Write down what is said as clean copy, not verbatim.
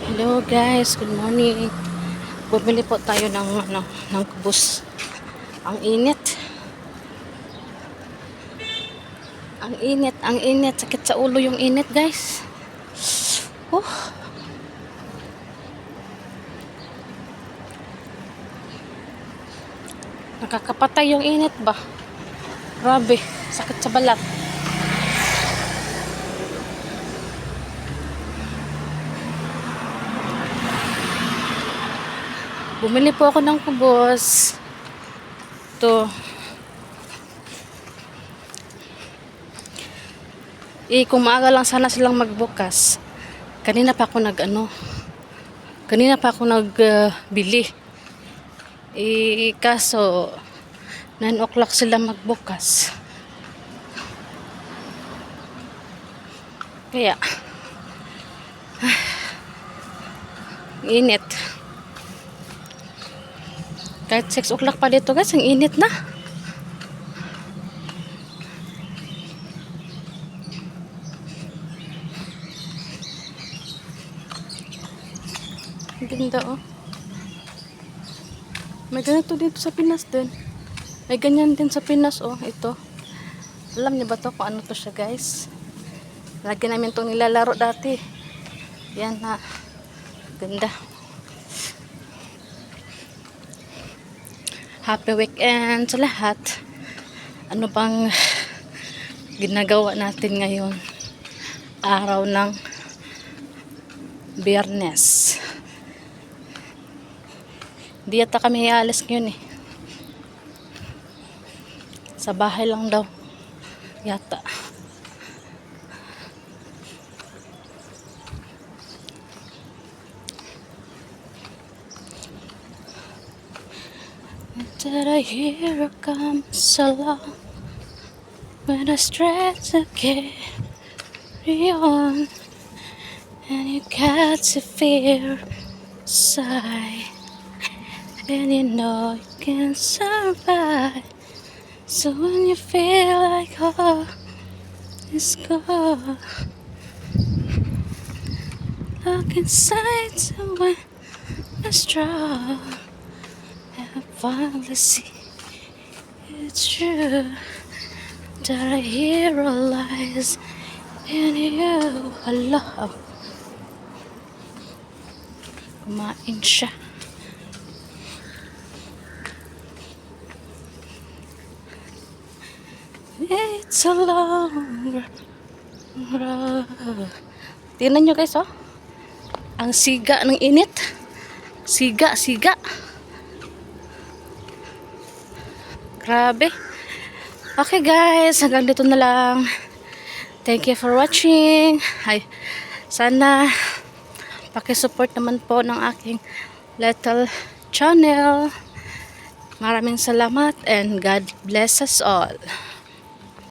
Hello guys, good morning. Bumili po tayo ng kubos. Ang init. Ang init. Sakit sa ulo yung init, guys. Oh. Nakakapatay yung init ba? Grabe, sakit sa balat. Bumili po ako ng kubos. Ito. Kung maaga lang sana silang magbukas. Kanina pa ako nagbili. Kaso 9 o'clock sila magbukas. Kaya init. Kahit 6 o'clock pa dito guys, ang init na. Ang ganda oh. May ganito dito sa Pinas din. May ganyan din sa Pinas oh. Ito. Alam niyo ba to kung ano to siya guys? Lagi namin itong nilalaro dati. Yan na. Ganda. Happy weekend sa lahat. Ano bang ginagawa natin ngayon? Araw ng Biyernes. Di yata kami alas ngayon eh. Sa bahay lang daw. Yata. Did I hear a comes along when I stretch to carry on, and you got to fear sigh, and you know you can survive. So when you feel like all is gone, look inside to when you're strong. I finally see it's true that I hear all lies in you. Allah, kumain siya. It's a long road. Tingnan nyo guys oh. Ang siga ng init. Siga. Grabe. Okay guys, hanggang dito na lang. Thank you for watching. Sana pakisupport naman po ng aking little channel. Maraming salamat and God bless us all.